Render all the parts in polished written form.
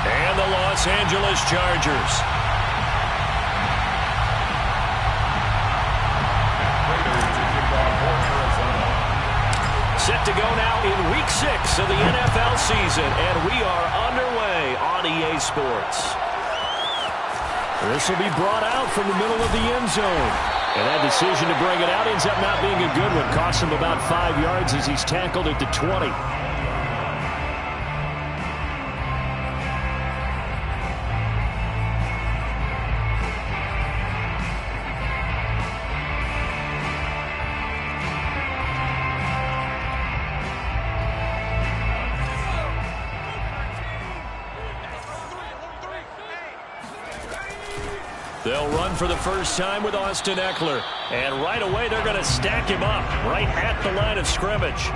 And the Los Angeles Chargers. Set to go now in Week 6 of the NFL season, and we are underway on EA Sports. This will be brought out from the middle of the end zone. And that decision to bring it out ends up not being a good one. Costs him about 5 yards as he's tackled at the 20. They'll run for the first time with Austin Ekeler. And right away, they're going to stack him up right at the line of scrimmage.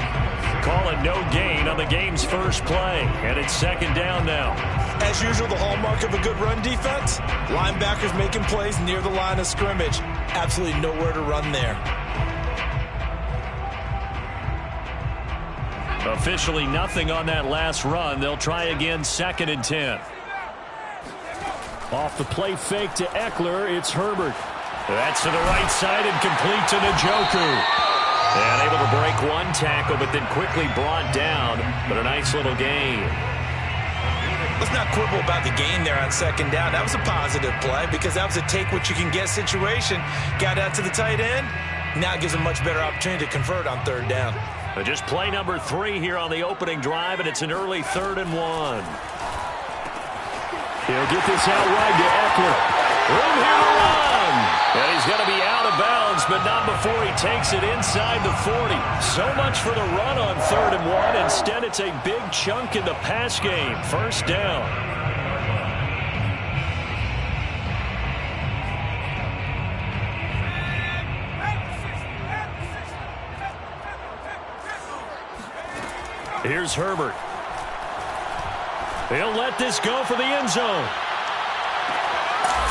Call it no gain on the game's first play. And it's second down now. As usual, the hallmark of a good run defense, linebackers making plays near the line of scrimmage. Absolutely nowhere to run there. Officially nothing on that last run. They'll try again, 2nd and 10. Off the play fake to Ekeler, it's Herbert. That's to the right side and complete to Njoku. And able to break one tackle, but then quickly brought down. But a nice little gain. Let's not quibble about the gain there on second down. That was a positive play because that was a take-what-you-can-get situation. Got out to the tight end. Now it gives him a much better opportunity to convert on third down. Just play number 3 here on the opening drive, and it's an early 3rd and 1. He'll get this out wide to Ekeler. Room here to run. And he's going to be out of bounds, but not before he takes it inside the 40. So much for the run on 3rd and 1. Instead, it's a big chunk in the pass game. First down. Here's Herbert. He'll let this go for the end zone.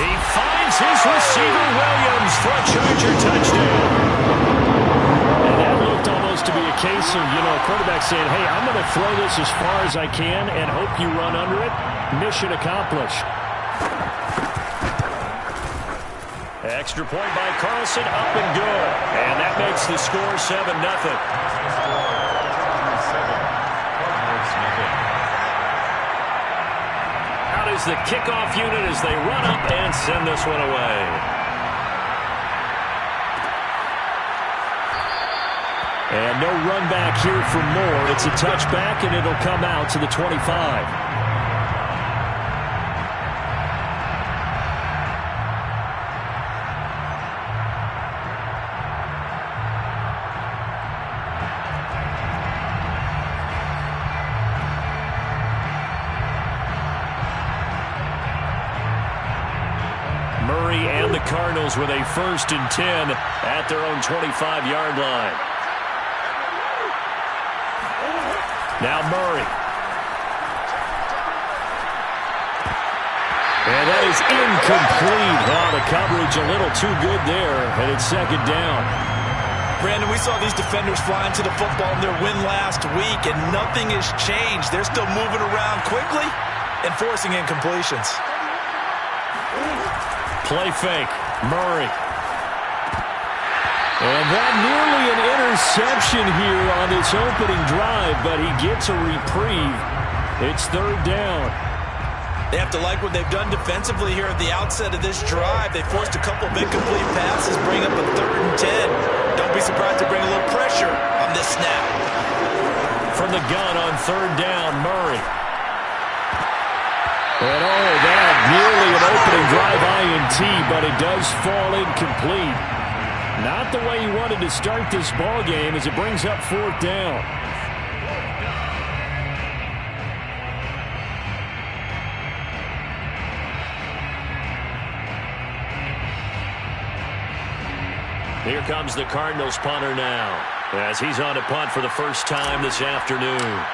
He finds his receiver, Williams, for a Charger touchdown. And that looked almost to be a case of, a quarterback saying, hey, I'm going to throw this as far as I can and hope you run under it. Mission accomplished. Extra point by Carlson, up and good. And that makes the score 7-0. Is the kickoff unit as they run up and send this one away. And no run back here for Moore. It's a touchback, and it'll come out to the 25. And the Cardinals with a 1st and 10 at their own 25-yard line. Now Murray. And that is incomplete. Oh, the coverage a little too good there, and it's second down. Brandon, we saw these defenders flying to the football in their win last week, and nothing has changed. They're still moving around quickly and forcing incompletions. Play fake. Murray. And that nearly an interception here on this opening drive, but he gets a reprieve. It's 3rd down. They have to like what they've done defensively here at the outset of this drive. They forced a couple of incomplete passes, bring up a 3rd and 10. Don't be surprised to bring a little pressure on this snap. From the gun on 3rd down, Murray. And that nearly an opening drive INT, but it does fall incomplete. Not the way he wanted to start this ball game as it brings up 4th down. Here comes the Cardinals punter now, as he's on to punt for the first time this afternoon.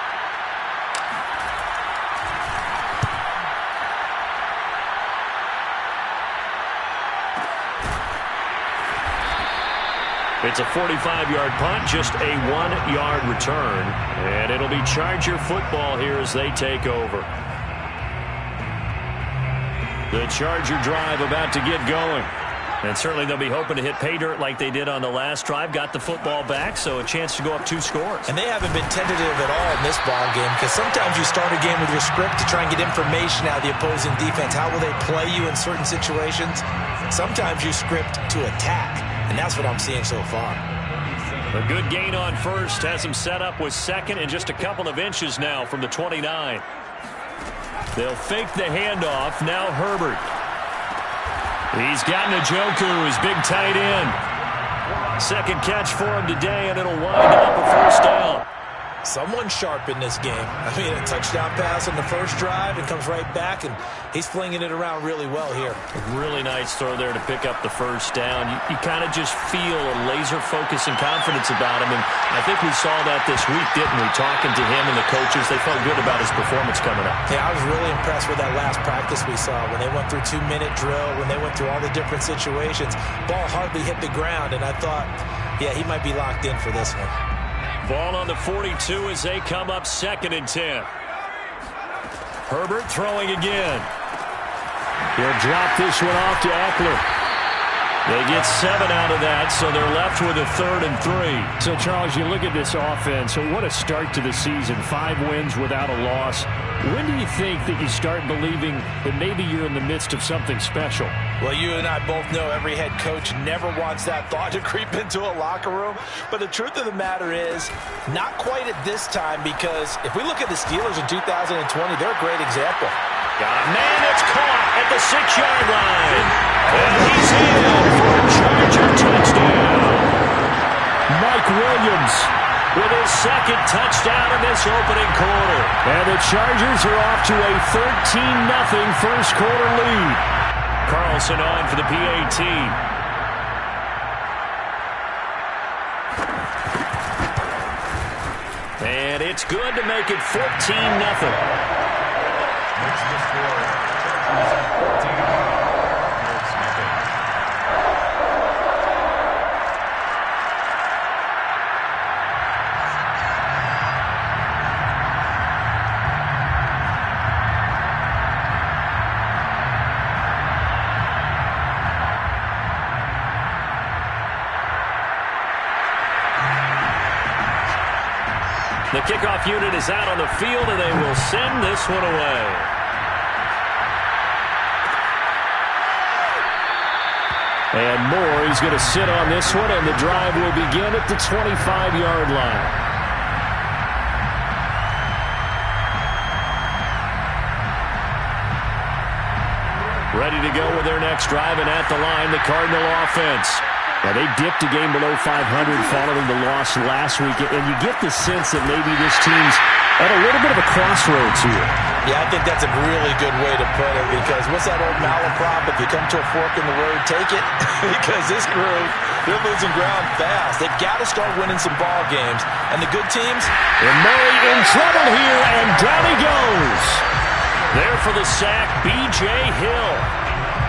It's a 45-yard punt, just a 1-yard return. And it'll be Charger football here as they take over. The Charger drive about to get going. And certainly they'll be hoping to hit pay dirt like they did on the last drive. Got the football back, so a chance to go up 2 scores. And they haven't been tentative at all in this ball game, because sometimes you start a game with your script to try and get information out of the opposing defense. How will they play you in certain situations? Sometimes you script to attack, and that's what I'm seeing so far. A good gain on first has him set up with second and just a couple of inches now from the 29. They'll fake the handoff. Now Herbert. He's got Njoku, his big tight end. Second catch for him today, and it'll wind up a first down. Someone sharp in this game. I mean, a touchdown pass on the first drive and comes right back, and he's flinging it around really well here. A really nice throw there to pick up the first down. You kind of just feel a laser focus and confidence about him, and I think we saw that this week, didn't we? Talking to him and the coaches, they felt good about his performance coming up. Yeah, I was really impressed with that last practice we saw when they went through 2-minute drill, when they went through all the different situations. Ball hardly hit the ground, and I thought, yeah, he might be locked in for this one. Ball on the 42 as they come up 2nd and 10. Herbert throwing again. He'll drop this one off to Eckler. They get 7 out of that, so they're left with a 3rd and 3. So, Charles, you look at this offense, so what a start to the season. 5 wins without a loss. When do you think that you start believing that maybe you're in the midst of something special? Well, you and I both know every head coach never wants that thought to creep into a locker room. But the truth of the matter is, not quite at this time, because if we look at the Steelers in 2020, they're a great example. Got a man that's caught at the 6-yard line. And he's in for a Charger touchdown. Mike Williams with his 2nd touchdown in this opening quarter. And the Chargers are off to a 13-0 first quarter lead. Carlson on for the PAT. And it's good to make it 14-0. The kickoff unit is out on the field, and they will send this one away. And Moore, he's going to sit on this one, and the drive will begin at the 25-yard line. Ready to go with their next drive, and at the line, the Cardinal offense. Now, they dipped a game below 500 following the loss last week, and you get the sense that maybe this team's at a little bit of a crossroads here. Yeah, I think that's a really good way to put it, because what's that old malaprop? If you come to a fork in the road, take it. Because this group, they're losing ground fast. They've got to start winning some ball games. And the good teams? And Murray in trouble here, and down he goes. There for the sack, B.J. Hill.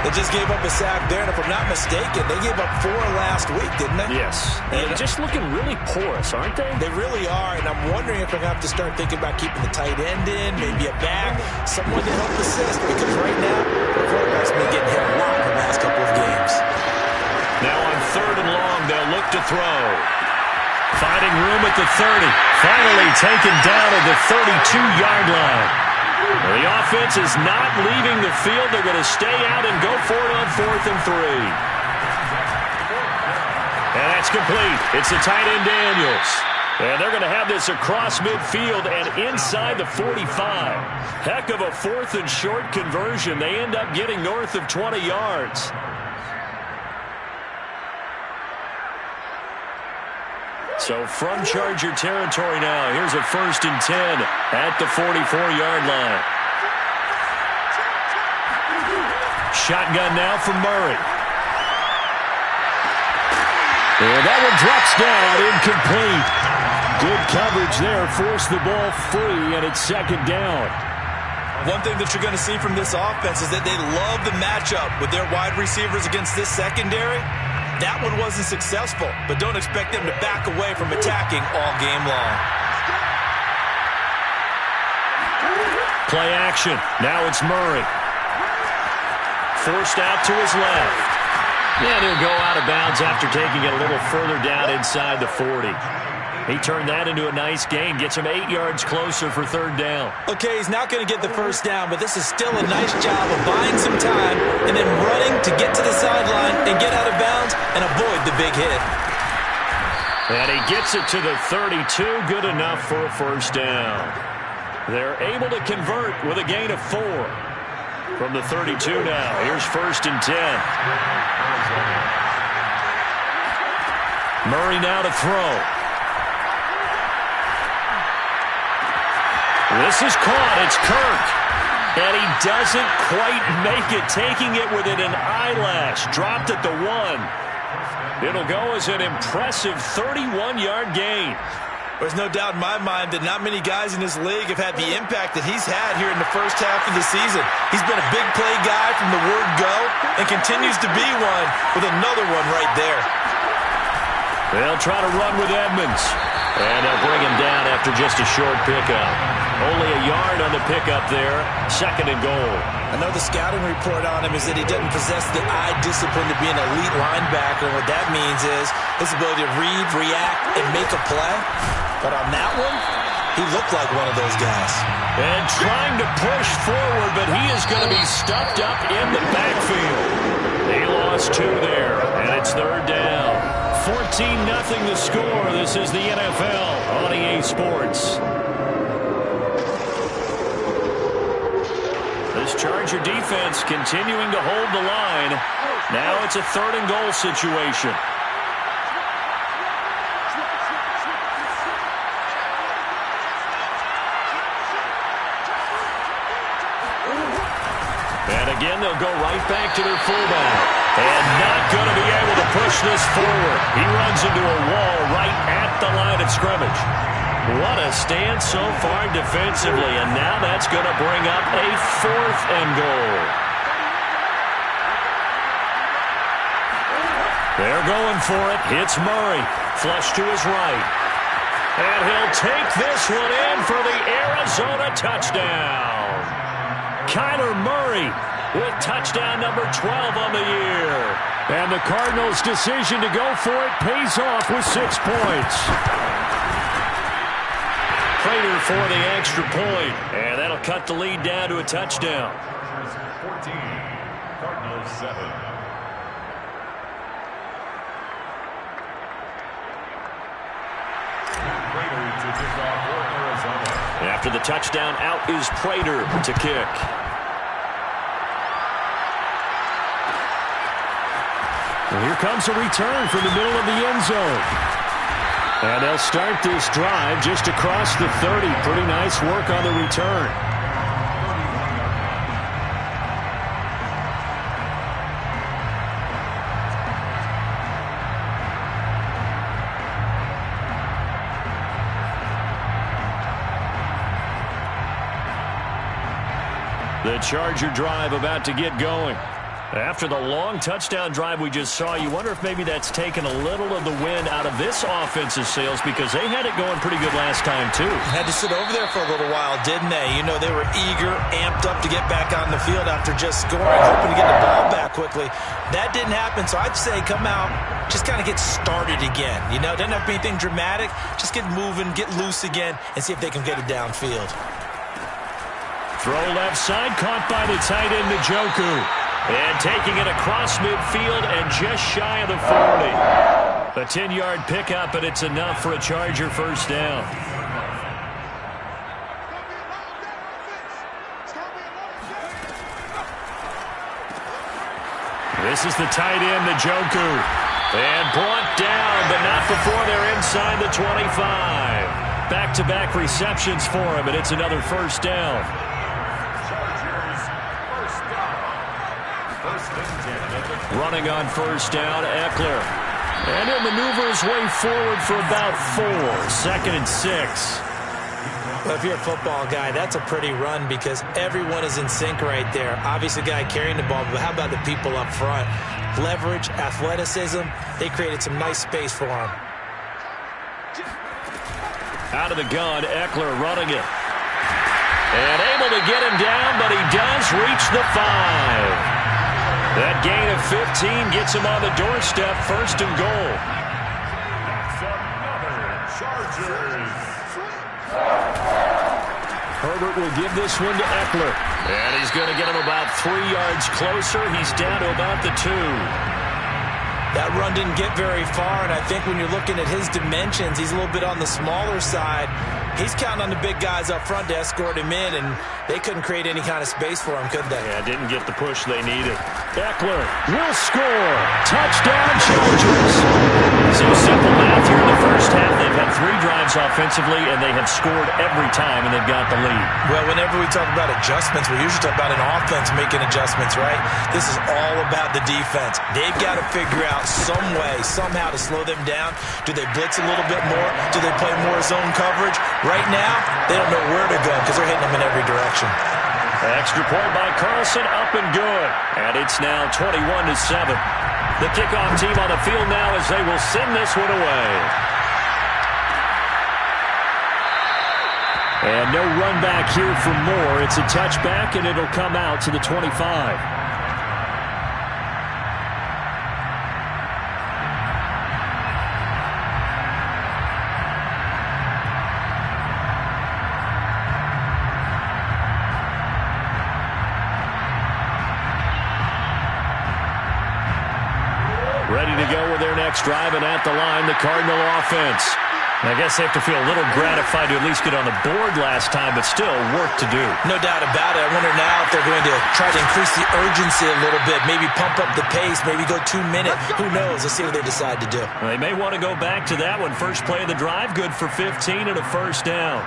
They just gave up a sack there, and if I'm not mistaken, they gave up 4 last week, didn't they? Yes. And just looking really porous, aren't they? They really are, and I'm wondering if they're going to have to start thinking about keeping the tight end in, maybe a back, someone to help assist, because right now, the quarterback's been getting hit a lot in the last couple of games. Now on 3rd and long, they'll look to throw. Finding room at the 30. Finally taken down at the 32-yard line. The offense is not leaving the field. They're going to stay out and go for it on 4th and 3. And that's complete. It's the tight end Daniels. And they're going to have this across midfield and inside the 45. Heck of a 4th and short conversion. They end up getting north of 20 yards. So from Charger territory now, here's a 1st and 10 at the 44-yard line. Shotgun now from Murray. And that one drops down, incomplete. Good coverage there, forced the ball free, and it's 2nd down. One thing that you're going to see from this offense is that they love the matchup with their wide receivers against this secondary. That one wasn't successful, but don't expect them to back away from attacking all game long. Play action. Now it's Murray. forced out to his left. And he'll go out of bounds after taking it a little further down inside the 40. He turned that into a nice gain, gets him 8 yards closer for third down. Okay, he's not going to get the first down, but this is still a nice job of buying some time and then running to get to the sideline and get out of bounds and avoid the big hit. And he gets it to the 32, good enough for a first down. They're able to convert with a gain of 4. From the 32 now, here's 1st and 10. Murray now to throw. This is caught. It's Kirk. And he doesn't quite make it, taking it within an eyelash. Dropped at the 1. It'll go as an impressive 31-yard gain. There's no doubt in my mind that not many guys in this league have had the impact that he's had here in the first half of the season. He's been a big play guy from the word go and continues to be one with another one right there. They'll try to run with Edmonds. And they'll bring him down after just a short pickup. Only a yard on the pickup there. 2nd and goal. I know the scouting report on him is that he doesn't possess the eye discipline to be an elite linebacker. And what that means is his ability to read, react, and make a play. But on that one, he looked like one of those guys. And trying to push forward, but he is going to be stuffed up in the backfield. They lost 2 there, and it's third down. 14-0 the score. This is the NFL on EA Sports. This Charger defense continuing to hold the line. Now it's a 3rd and goal situation. And again, they'll go right back to their fullback. And not going to be able to push this forward. He runs into a wall right at the line of scrimmage. What a stand so far defensively. And now that's going to bring up a 4th and goal. They're going for it. Hits Murray. Flush to his right. And he'll take this one in for the Arizona touchdown. Kyler Murray with touchdown number 12 on the year. And the Cardinals' decision to go for it pays off with 6 points. Prater for the extra point. And that'll cut the lead down to a touchdown. 14, Cardinals 7. Prater to kick off for Arizona. After the touchdown, out is Prater to kick. Well, here comes a return from the middle of the end zone. And they'll start this drive just across the 30. Pretty nice work on the return. The Charger drive about to get going. After the long touchdown drive we just saw, you wonder if maybe that's taken a little of the wind out of this offensive sails, because they had it going pretty good last time, too. Had to sit over there for a little while, didn't they? You know, they were eager, amped up to get back on the field after just scoring, hoping to get the ball back quickly. That didn't happen, so I'd say come out, just kind of get started again. You know, doesn't have to be anything dramatic. Just get moving, get loose again, and see if they can get it downfield. Throw left side, caught by the tight end, Njoku. And taking it across midfield and just shy of the 40. A 10-yard pickup, and it's enough for a Charger first down. This is the tight end, Njoku. And brought down, but not before they're inside the 25. Back-to-back receptions for him, and it's another first down. Running on first down, Eckler. And he'll maneuver his way forward for about 4. 2nd and 6. Well, if you're a football guy, that's a pretty run because everyone is in sync right there. Obviously, the guy carrying the ball, but how about the people up front? Leverage, athleticism, they created some nice space for him. Out of the gun, Eckler running it. And able to get him down, but he does reach the 5. That gain of 15 gets him on the doorstep, first and goal. Chargers. Herbert will give this one to Eckler. And he's going to get him about 3 yards closer. He's down to about the 2. That run didn't get very far, and I think when you're looking at his dimensions, he's a little bit on the smaller side. He's counting on the big guys up front to escort him in, and they couldn't create any kind of space for him, could they? Yeah, didn't get the push they needed. Eckler will score. Touchdown, Chargers. So simple math here in the first half. They've had 3 drives offensively, and they have scored every time, and they've got the lead. Well, whenever we talk about adjustments, we usually talk about an offense making adjustments, right? This is all about the defense. They've got to figure out some way, somehow to slow them down. Do they blitz a little bit more? Do they play more zone coverage? Right now, they don't know where to go because they're hitting them in every direction. Extra point by Carlson, up and good. And it's now 21-7. The kickoff team on the field now as they will send this one away. And no run back here for Moore. It's a touchback, and it'll come out to the 25. Ready to go with their next drive, and at the line, the Cardinal offense. And I guess they have to feel a little gratified to at least get on the board last time, but still work to do. No doubt about it. I wonder now if they're going to try to increase the urgency a little bit, maybe pump up the pace, maybe go 2 minutes. Who knows? Let's see what they decide to do. Well, they may want to go back to that one. First play of the drive, good for 15 and a first down.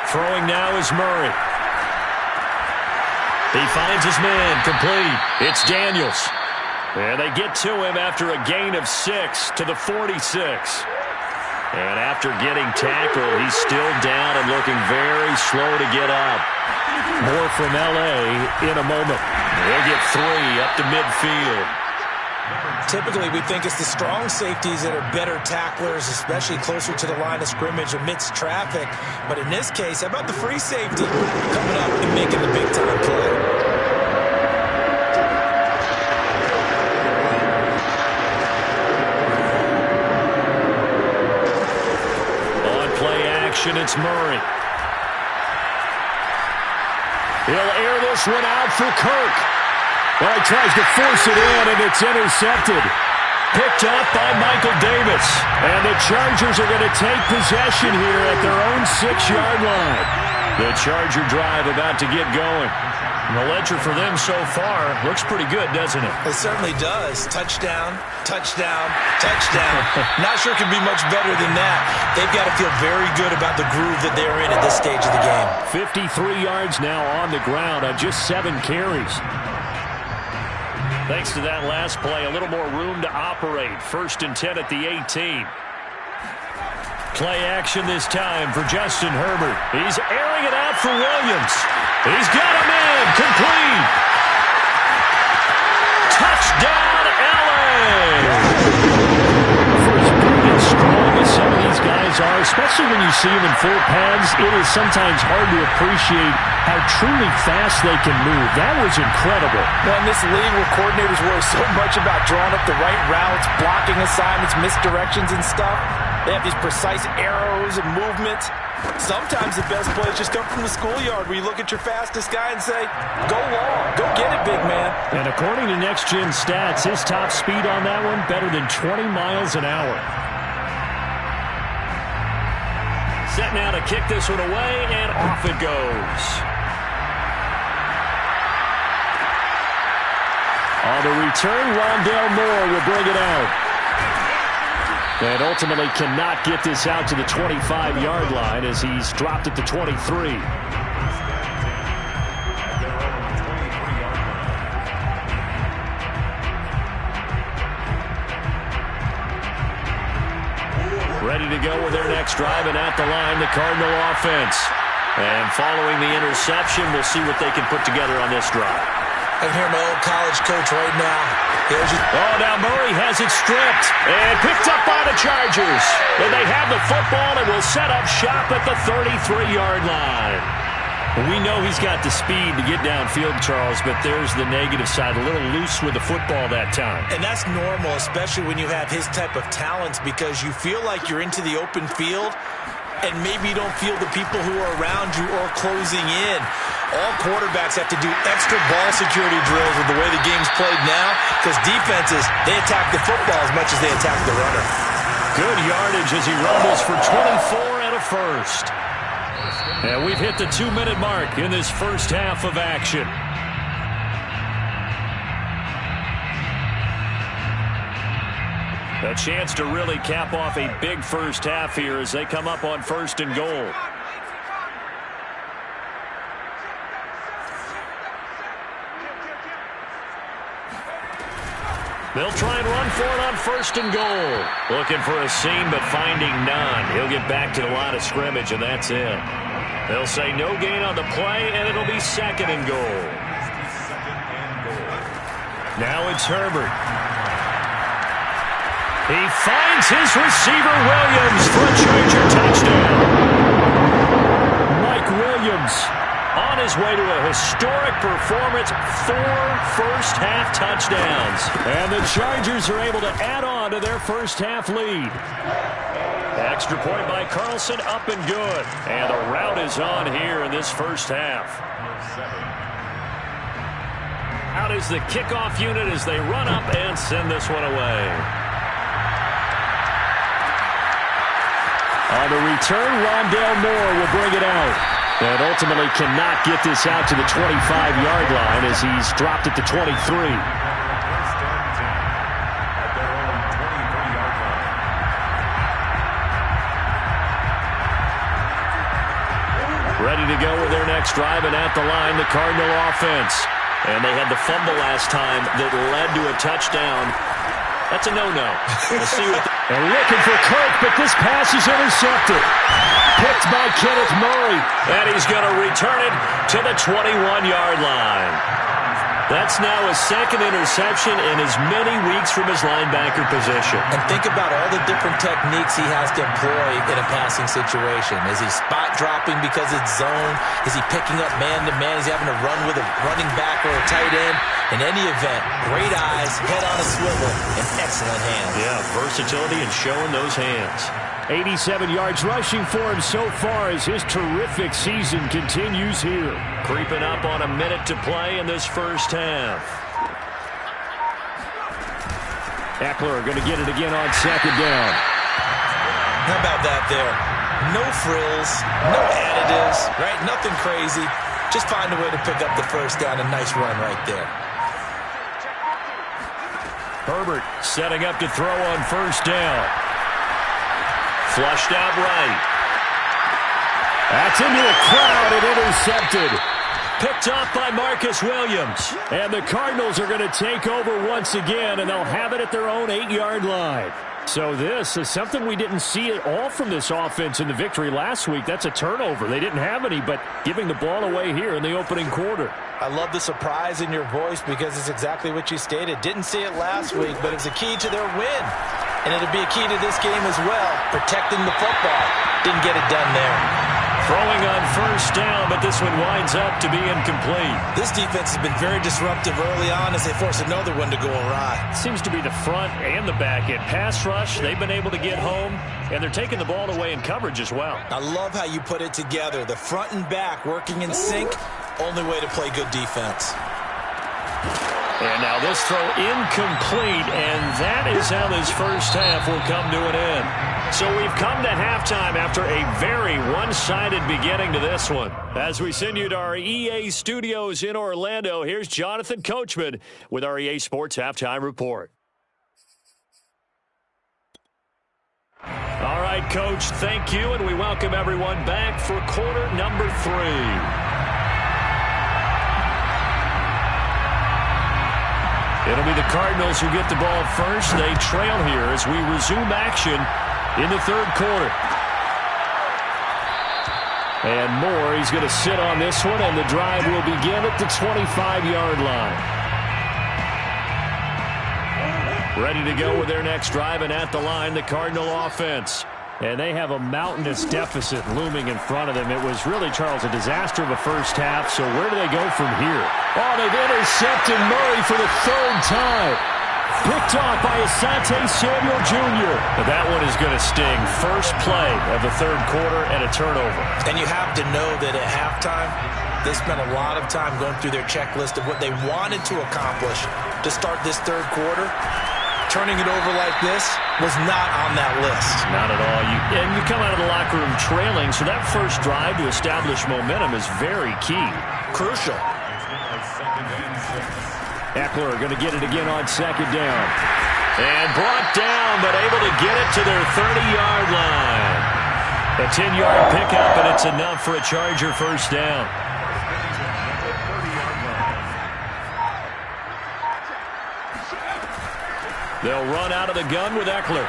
Throwing now is Murray. He finds his man, complete. It's Daniels. And they get to him after a gain of 6 to the 46. And after getting tackled, he's still down and looking very slow to get up. More from L.A. in a moment. They'll get 3 up to midfield. Typically, we think it's the strong safeties that are better tacklers, especially closer to the line of scrimmage amidst traffic. But in this case, how about the free safety coming up and making the big-time play? On play action, it's Murray. He'll air this one out for Kirk. Well, he tries to force it in, and it's intercepted. Picked up by Michael Davis. And the Chargers are going to take possession here at their own 6-yard line. The Charger drive about to get going. And the ledger for them so far looks pretty good, doesn't it? It certainly does. Touchdown, touchdown, touchdown. Not sure it can be much better than that. They've got to feel very good about the groove that they're in at this stage of the game. 53 yards now on the ground on just 7 carries. Thanks to that last play, a little more room to operate. 1st and 10 at the 18. Play action this time for Justin Herbert. He's airing it out for Williams. He's got him in. Complete. Touchdown, L.A. For as big and strong as some of these guys are, especially when you see them in full pads, it is sometimes hard to appreciate how truly fast they can move. That was incredible. Well, in this league where coordinators worry so much about drawing up the right routes, blocking assignments, misdirections and stuff, they have these precise arrows and movements. Sometimes the best plays just come from the schoolyard where you look at your fastest guy and say, go long, go get it, big man. And according to Next Gen Stats, his top speed on that one, better than 20 miles an hour. Set now to kick this one away, and off it goes. On the return, Rondale Moore will bring it out. And ultimately cannot get this out to the 25-yard line as he's dropped it to 23. Ready to go with their next drive, and at the line, the Cardinal offense. And following the interception, we'll see what they can put together on this drive. I can hear my old college coach right now. Oh, now Murray has it stripped and picked up by the Chargers. And they have the football and will set up shop at the 33-yard line. We know he's got the speed to get downfield, Charles, but there's the negative side. A little loose with the football that time. And that's normal, especially when you have his type of talents, because you feel like you're into the open field and maybe you don't feel the people who are around you or closing in. All quarterbacks have to do extra ball security drills with the way the game's played now, because defenses, they attack the football as much as they attack the runner. Good yardage as he rumbles for 24 and a first. And we've hit the 2-minute mark in this first half of action. A chance to really cap off a big first half here as they come up on 1st and goal. They'll try and run for it on 1st and goal. Looking for a seam, but finding none. He'll get back to the line of scrimmage, and that's it. They'll say no gain on the play, and it'll be 2nd and goal. Now it's Herbert. He finds his receiver, Williams, for a Charger touchdown. Mike Williams on his way to a historic performance, 4 first-half touchdowns. And the Chargers are able to add on to their first-half lead. Extra point by Carlson, up and good. And the route is on here in this first half. Out is the kickoff unit as they run up and send this one away. On the return, Rondale Moore will bring it out. And ultimately cannot get this out to the 25-yard line as he's dropped it to 23. Ready to go with their next drive, and at the line, the Cardinal offense. And they had the fumble last time that led to a touchdown. That's a no-no. We'll see what they're looking for Kirk, but this pass is intercepted. Picked by Kenneth Murray, and he's going to return it to the 21-yard line. That's now his 2nd interception in as many weeks from his linebacker position. And think about all the different techniques he has to employ in a passing situation. Is he spot dropping because it's zone? Is he picking up man-to-man? Is he having to run with a running back or a tight end? In any event, great eyes, head on a swivel, and excellent hands. Yeah, versatility and showing those hands. 87 yards rushing for him so far as his terrific season continues here. Creeping up on a minute to play in this first half. Eckler going to get it again on 2nd down. How about that there? No frills, no additives, right? Nothing crazy. Just find a way to pick up the first down. A nice run right there. Herbert setting up to throw on 1st down. Flushed out right. That's into the crowd and intercepted. Picked off by Marcus Williams. And the Cardinals are going to take over once again, and they'll have it at their own 8-yard line. So this is something we didn't see at all from this offense in the victory last week. That's a turnover. They didn't have any, but giving the ball away here in the opening quarter. I love the surprise in your voice because it's exactly what you stated. Didn't see it last week, but it's a key to their win. And it'll be a key to this game as well, protecting the football. Didn't get it done there. Throwing on 1st down, but this one winds up to be incomplete. This defense has been very disruptive early on as they force another one to go awry. Seems to be the front and the back end. Pass rush, they've been able to get home, and they're taking the ball away in coverage as well. I love how you put it together. The front and back working in sync, only way to play good defense. And now this throw incomplete, and that is how this first half will come to an end. So we've come to halftime after a very one-sided beginning to this one. As we send you to our EA studios in Orlando, here's Jonathan Coachman with our EA Sports Halftime Report. All right, Coach, thank you, and we welcome everyone back for quarter number 3. It'll be the Cardinals who get the ball first. They trail here as we resume action in the 3rd quarter. And more, he's going to sit on this one, and the drive will begin at the 25-yard line. Ready to go with their next drive, and at the line, the Cardinal offense. And they have a mountainous deficit looming in front of them. It was really, Charles, a disaster of a first half, so where do they go from here? Oh, they've intercepted Murray for the third time. Picked off by Asante Samuel Jr. But that one is going to sting. First play of the third quarter and a turnover. And you have to know that at halftime, they spent a lot of time going through their checklist of what they wanted to accomplish to start this third quarter. Turning it over like this was not on that list. Not at all. You come out of the locker room trailing, so that first drive to establish momentum is very key. Crucial. Eckler going to get it again on second down. And brought down, but able to get it to their 30-yard line. A 10-yard pickup, and it's enough for a Charger first down. They'll run out of the gun with Eckler.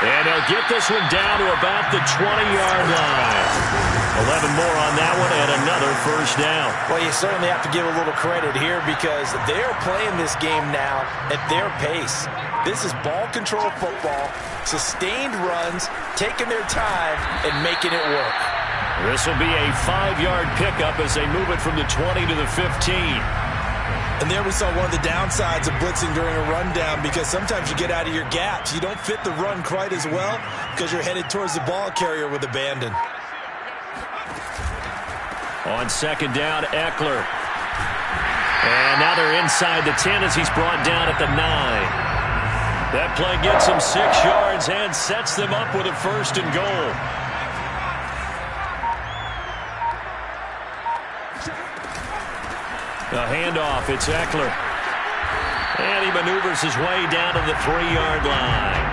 And they'll get this one down to about the 20-yard line. 11 more on that one and another first down. Well, you certainly have to give a little credit here because they're playing this game now at their pace. This is ball control football, sustained runs, taking their time and making it work. This will be a 5-yard pickup as they move it from the 20 to the 15. And there we saw one of the downsides of blitzing during a rundown because sometimes you get out of your gaps. You don't fit the run quite as well because you're headed towards the ball carrier with abandon. On second down, Eckler. And now they're inside the 10 as he's brought down at the 9. That play gets him 6 yards and sets them up with a first and goal. A handoff, it's Eckler. And he maneuvers his way down to the 3-yard line.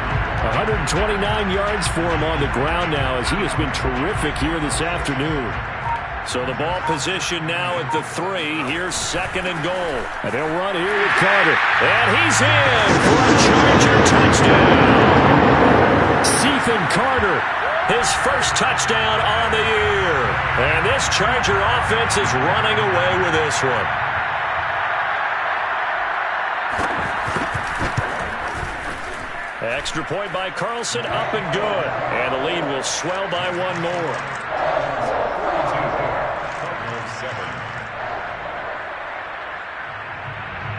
129 yards for him on the ground now as he has been terrific here this afternoon. So the ball position now at the 3. Here's second and goal. And they'll run here with Carter. And he's in for a Charger touchdown. Ethan Carter, his first touchdown on the year. And this Charger offense is running away with this one. Extra point by Carlson, up and good. And the lead will swell by one more.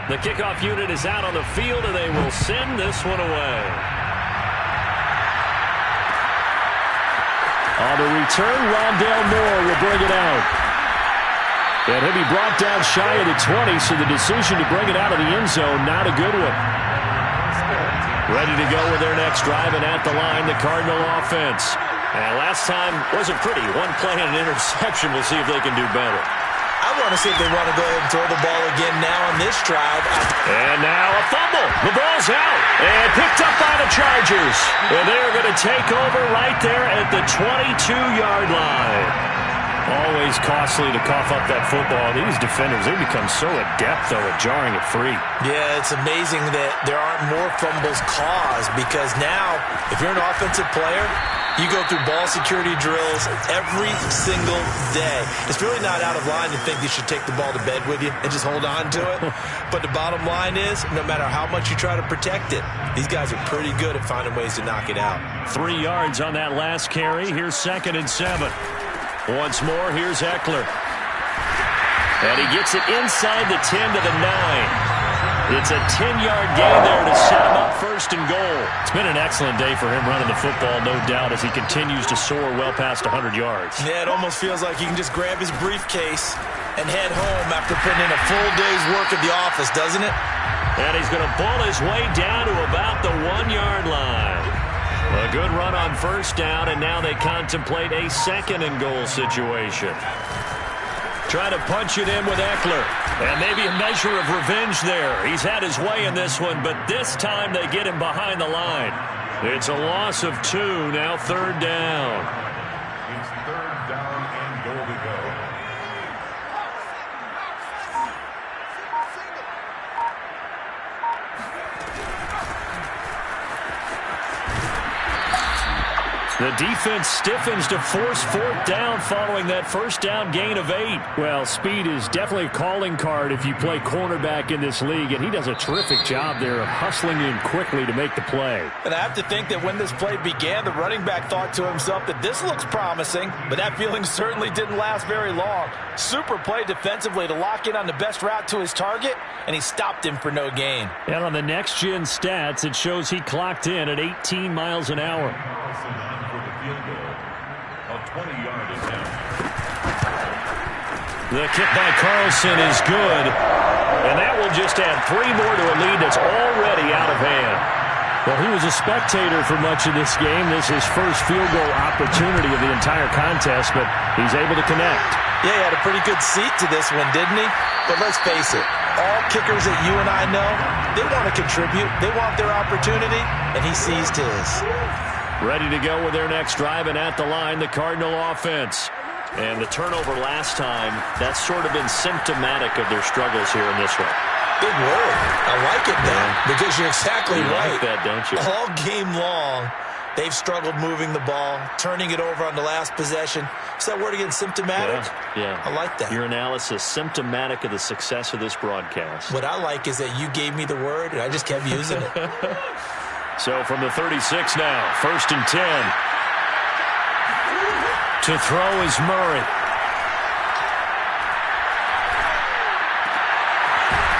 The kickoff unit is out on the field, and they will send this one away. On the return, Rondale Moore will bring it out. And he'll be brought down shy of the 20, so the decision to bring it out of the end zone, not a good one. Ready to go with their next drive, and at the line, the Cardinal offense. And last time wasn't pretty. One play and an interception. We'll see if they can do better. I want to see if they want to go ahead and throw the ball again now on this drive. And now a fumble. The ball's out. And picked up by the Chargers. And they're going to take over right there at the 22-yard line. Always costly to cough up that football. These defenders, they become so adept, though, at jarring it free. Yeah, it's amazing that there aren't more fumbles caused because now, if you're an offensive player, you go through ball security drills every single day. It's really not out of line to think you should take the ball to bed with you and just hold on to it. But the bottom line is, no matter how much you try to protect it, these guys are pretty good at finding ways to knock it out. 3 yards on that last carry. Here's 2nd and 7. Once more, here's Eckler. And he gets it inside the 10 to the 9. It's a 10-yard gain there to set him up 1st and goal. It's been an excellent day for him running the football, no doubt, as he continues to soar well past 100 yards. Yeah, it almost feels like he can just grab his briefcase and head home after putting in a full day's work at the office, doesn't it? And he's going to bull his way down to about the 1-yard line. A good run on first down, and now they contemplate a 2nd and goal situation. Trying to punch it in with Eckler. And maybe a measure of revenge there. He's had his way in this one, but this time they get him behind the line. It's a loss of 2, now 3rd down. It's 3rd down and goal to go. The defense stiffens to force fourth down following that first down gain of 8. Well, speed is definitely a calling card if you play cornerback in this league, and he does a terrific job there of hustling in quickly to make the play. And I have to think that when this play began, the running back thought to himself that this looks promising, but that feeling certainly didn't last very long. Super play defensively to lock in on the best route to his target, and he stopped him for no gain. And on the next-gen stats, it shows he clocked in at 18 miles an hour. The kick by Carlson is good, and that will just add 3 more to a lead that's already out of hand. Well, he was a spectator for much of this game. This is his first field goal opportunity of the entire contest, but he's able to connect. Yeah, he had a pretty good seat to this one, didn't he? But let's face it, all kickers that you and I know, they want to contribute. They want their opportunity, and he seized his. Ready to go with their next drive, and at the line, the Cardinal offense. And the turnover last time, that's sort of been symptomatic of their struggles here in this one. Big word. I like it, though, because you're exactly right. You like that, don't you? All game long, they've struggled moving the ball, turning it over on the last possession. Is that word again, symptomatic? Yeah. I like that. Your analysis, symptomatic of the success of this broadcast. What I like is that you gave me the word, and I just kept using it. So from the 36 now, 1st and 10. To throw is Murray.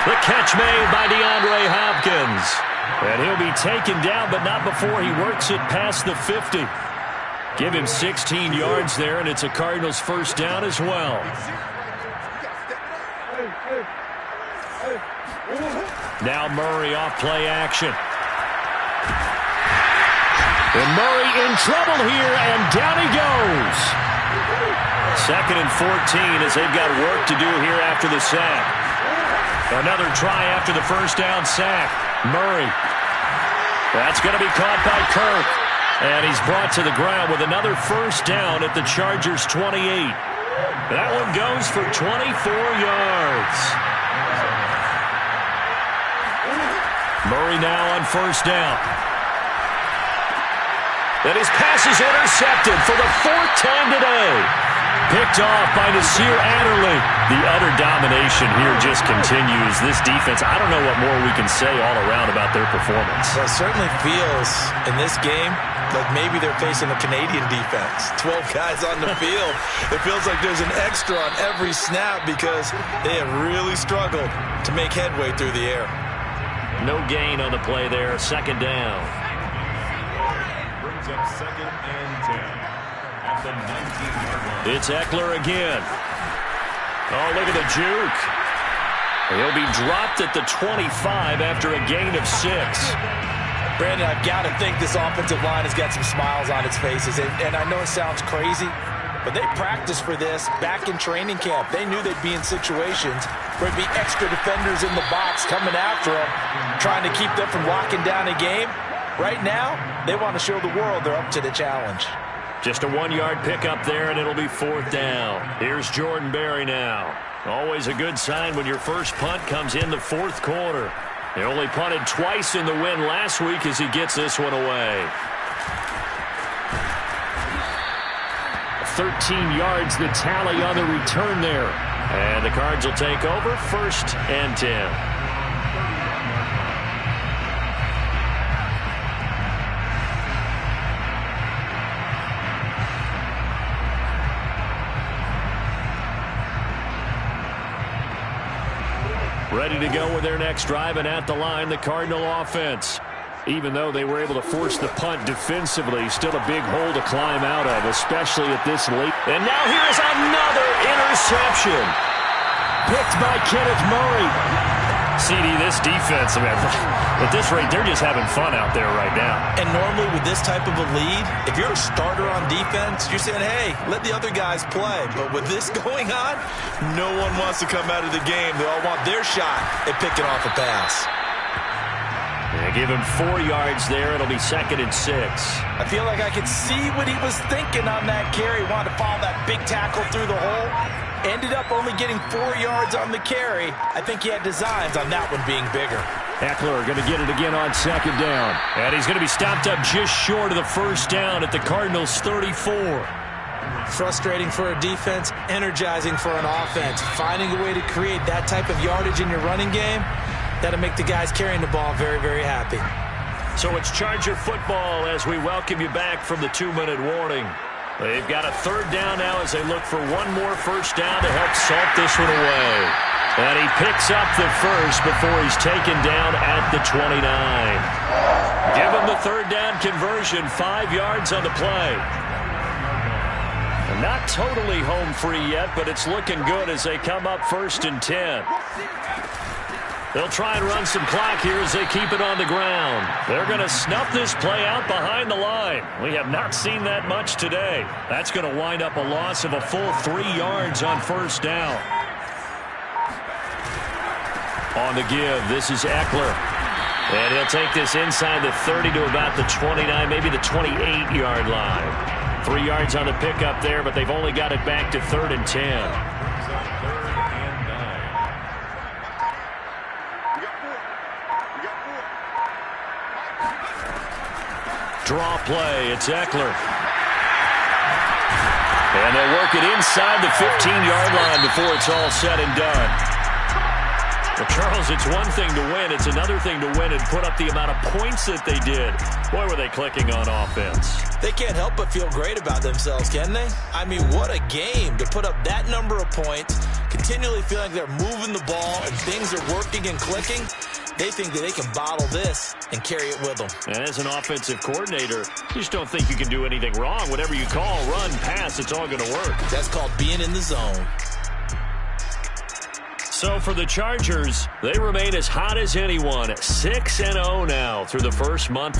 The catch made by DeAndre Hopkins. And he'll be taken down, but not before he works it past the 50. Give him 16 yards there, and it's a Cardinals first down as well. Now Murray off play action. And Murray in trouble here, and down he goes. 2nd and 14 as they've got work to do here after the sack. Another try after the first down sack. Murray. That's going to be caught by Kirk. And he's brought to the ground with another first down at the Chargers' 28. That one goes for 24 yards. Murray now on first down. And his pass is intercepted for the 4th time today. Picked off by Nasir Adderley. The utter domination here just continues. This defense, I don't know what more we can say all around about their performance. Well, it certainly feels in this game like maybe they're facing a Canadian defense. 12 guys on the field. It feels like there's an extra on every snap because they have really struggled to make headway through the air. No gain on the play there. 2nd down. Brings up 2nd and 10 at the 19-yard line. It's Eckler again. Oh, look at the juke. He'll be dropped at the 25 after a gain of 6. Brandon, I've got to think this offensive line has got some smiles on its faces. And I know it sounds crazy, but they practiced for this back in training camp. They knew they'd be in situations where it'd be extra defenders in the box coming after them, trying to keep them from locking down a game. Right now, they want to show the world they're up to the challenge. Just a 1-yard pickup there, and it'll be 4th down. Here's Jordan Berry now. Always a good sign when your first punt comes in the 4th quarter. He only punted twice in the win last week as he gets this one away. 13 yards the tally on the return there. And the Cards will take over 1st and 10. Ready to go with their next drive, and at the line, the Cardinal offense. Even though they were able to force the punt defensively, still a big hole to climb out of, especially at this late. And now here is another interception. Picked by Kenneth Murray. CD, this defense, I mean, at this rate, they're just having fun out there right now. And normally with this type of a lead, if you're a starter on defense, you're saying, hey, let the other guys play. But with this going on, no one wants to come out of the game. They all want their shot at picking off a pass. They give him 4 yards there. It'll be 2nd and 6. I feel like I could see what he was thinking on that carry. Wanted to follow that big tackle through the hole. Ended up only getting 4 yards on the carry. I think he had designs on that one being bigger. Eckler going to get it again on second down. And he's going to be stopped up just short of the first down at the Cardinals' 34. Frustrating for a defense, energizing for an offense. Finding a way to create that type of yardage in your running game, that'll make the guys carrying the ball very, very happy. So it's Charger football as we welcome you back from the 2-minute warning. They've got a third down now as they look for one more first down to help salt this one away. And he picks up the first before he's taken down at the 29. Give him the third down conversion, 5 yards on the play. Not totally home free yet, but it's looking good as they come up 1st and 10. They'll try and run some clock here as they keep it on the ground. They're going to snuff this play out behind the line. We have not seen that much today. That's going to wind up a loss of a full 3 yards on first down. On the give, this is Eckler. And he'll take this inside the 30 to about the 29, maybe the 28-yard line. 3 yards on the pickup there, but they've only got it back to 3rd and 10. Draw play, it's Eckler. And they'll work it inside the 15-yard line before it's all said and done. Well, Charles, it's one thing to win. It's another thing to win and put up the amount of points that they did. Boy, were they clicking on offense. They can't help but feel great about themselves, can they? I mean, what a game to put up that number of points, continually feeling like they're moving the ball and things are working and clicking. They think that they can bottle this and carry it with them. And as an offensive coordinator, you just don't think you can do anything wrong. Whatever you call, run, pass, it's all going to work. That's called being in the zone. So for the Chargers, they remain as hot as anyone, 6-0 now through the first month and